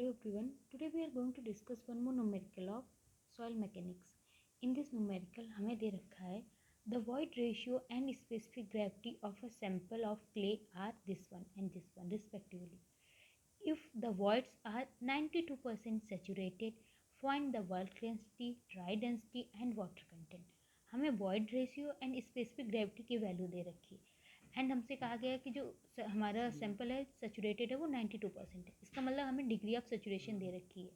Hello everyone, today we are going to discuss one more numerical of soil mechanics. In this numerical हमें दे रखा है the void ratio and specific gravity of a sample of clay are this one and this one respectively. If the voids are 92% saturated, find the bulk density, dry density and water content. हमें void ratio and specific gravity की value दे रखी है and हमसे कहा गया है कि जो हमारा सैंपल है सेचुरेटेड है वो 92% है. इसका मतलब हमें डिग्री ऑफ सेचुरेशन दे रखी है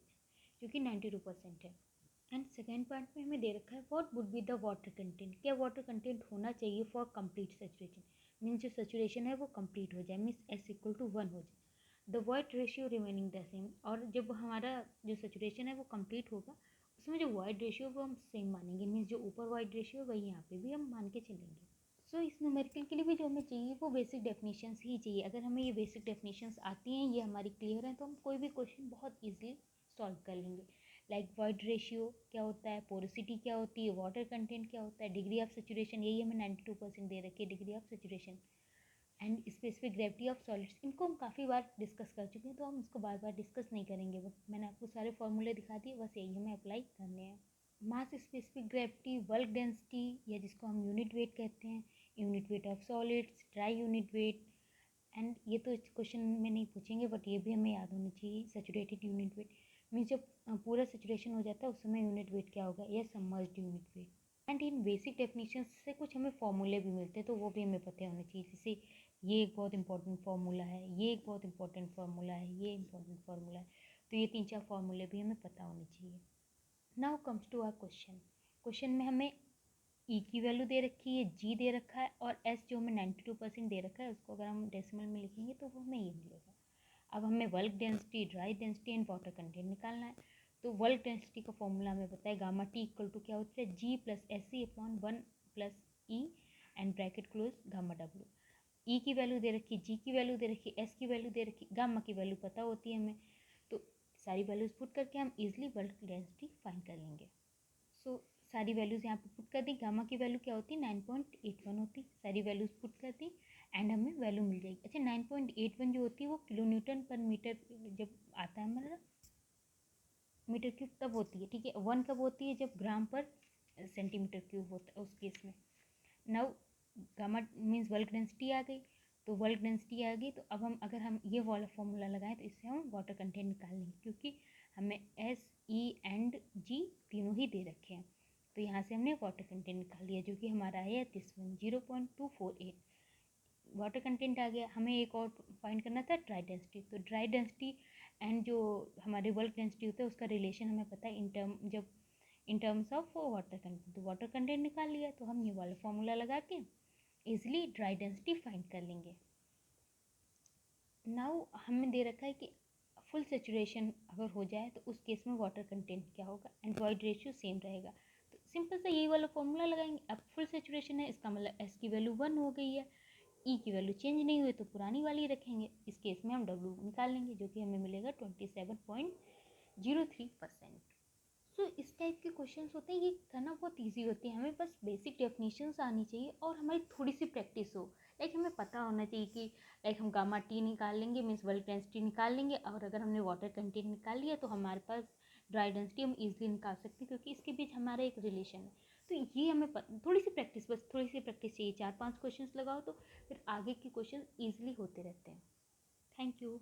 जो कि 92% है. एंड सेकेंड पार्ट में हमें दे रखा है what would be the water content. क्या वाटर कंटेंट होना चाहिए फॉर कंप्लीट सेचुरेशन. मीन्स जो सेचुरेशन है वो कंप्लीट हो जाए, मीन्स S=1 हो जाए. The void ratio remaining the same. और जब हमारा जो सेचुरेशन है वो कंप्लीट होगा उसमें जो वॉइड रेशियो वो हम सेम मानेंगे. मीन्स जो ऊपर वॉइड रेशियो वही यहाँ पे भी हम मान के चलेंगे. इस न्यूमेरिकल के लिए भी जो हमें चाहिए वो बेसिक डेफिनेशंस ही चाहिए. अगर हमें ये बेसिक डेफिनेशंस आती हैं, ये हमारी क्लियर है, तो हम कोई भी क्वेश्चन बहुत ईजिली सॉल्व कर लेंगे. लाइक वॉइड रेशियो क्या होता है, पोरोसिटी क्या होती है, वाटर कंटेंट क्या होता है, डिग्री ऑफ सेचुरेशन, यही हमें 92% दे रखी है degree of saturation, and specific gravity of solids. इनको हम काफ़ी बार डिस्कस कर चुके हैं तो हम इसको बार बार डिस्कस नहीं करेंगे. बट मैंने आपको सारे फॉर्मूले दिखा दिए, बस यही हमें अप्लाई करने हैं. मास स्पेसिफिक ग्रेविटी, बल्क डेंसिटी या जिसको हम यूनिट वेट कहते हैं, unit weight of solids, dry unit weight. And ये तो क्वेश्चन में नहीं पूछेंगे बट ये भी हमें याद होनी चाहिए. सेचुरेटेड यूनिट वेट मीन्स जब पूरा सेचुरेशन हो जाता है उस समय यूनिट वेट क्या होगा, या submerged unit weight. And in basic definition से कुछ हमें फॉर्मूले भी मिलते हैं तो वो भी हमें पता होने चाहिए. जैसे ये एक बहुत इंपॉर्टेंट फार्मूला है, ये एक बहुत इंपॉर्टेंट फार्मूला है, ये इंपॉर्टेंट फार्मूला है. तो ये 3-4 फार्मूले भी हमें पता होने चाहिए. Now comes to our question. Question में हमें ई की वैल्यू दे रखी है, जी दे रखा है और एस जो हमें 92% दे रखा है उसको अगर हम डेसिमल में लिखेंगे तो वो हमें ये मिलेगा. अब हमें bulk density, dry density and water content निकालना है. तो बल्क डेंसिटी का फॉर्मूला हमें पता है गामा टी इक्वल टू क्या होता है, G plus S C upon 1 plus E and bracket close gamma W. E की वैल्यू दे रखी, जी की वैल्यू दे रखी, एस की वैल्यू दे रखी, गामा की वैल्यू पता होती है हमें. तो सारी वैल्यूज पुट करके हम इजीली बल्क डेंसिटी फाइंड कर लेंगे. सारी वैल्यूज़ यहाँ पे पुट कर दी. गामा की वैल्यू क्या होती है, 9.81 होती. सारी वैल्यूज़ पुट कर दी एंड हमें वैल्यू मिल जाएगी. अच्छा 9.81 जो होती है वो किलो न्यूटन पर मीटर जब आता है मतलब मीटर क्यूब तब होती है, ठीक है. 1 कब होती है, जब ग्राम पर सेंटीमीटर क्यूब होता है उस केस में. Now gamma means bulk density आ गई. तो बल्क डेंसिटी आ गई तो अब हम अगर हम ये वाला फॉर्मूला लगाएं तो इससे हम वाटर कंटेंट निकाल लेंगे क्योंकि हमें एस ई एंड जी तीनों ही दे रखे हैं. तो यहाँ से हमने वाटर कंटेंट निकाल लिया जो कि हमारा है दिस वन 0.248. वाटर कंटेंट आ गया. हमें एक और फाइंड करना था ड्राई डेंसिटी. तो ड्राई डेंसिटी एंड जो हमारे बल्क डेंसिटी होता है उसका रिलेशन हमें पता है in terms of water content. तो वाटर कंटेंट निकाल लिया तो हम ये वाला फॉर्मूला लगा के ईजिली ड्राई डेंसिटी फाइंड कर लेंगे. नाउ हमें दे रखा है कि फुल सेचुरेशन अगर हो जाए तो उस केस में वाटर कंटेंट क्या होगा एंड वॉइड रेशियो सेम रहेगा. तो सिंपल सा यही वाला फॉर्मूला लगाएंगे. अब फुल सेचुरेशन है इसका मतलब एस की वैल्यू 1 हो गई है, ई की वैल्यू चेंज नहीं हुई तो पुरानी वाली रखेंगे. इस केस में हम डब्ल्यू निकाल लेंगे जो कि हमें मिलेगा 27.03%. इस टाइप के क्वेश्चंस होते हैं, ये करना बहुत इजी होते हैं. हमें बस बेसिक डेफिनेशंस आनी चाहिए और हमारी थोड़ी सी प्रैक्टिस हो. लाइक हमें पता होना चाहिए कि लाइक हम गामा टी निकाल लेंगे मीन्स बल्क डेंसिटी निकाल लेंगे और अगर हमने वाटर कंटेंट निकाल लिया तो हमारे पास ड्राई डेंसिटी हम इजीली निकाल सकते हैं क्योंकि इसके बीच हमारा एक रिलेशन है. तो ये हमें थोड़ी सी प्रैक्टिस, बस थोड़ी सी प्रैक्टिस चाहिए. 4-5 क्वेश्चन लगाओ तो फिर आगे के क्वेश्चन ईजिली होते रहते हैं. Thank you.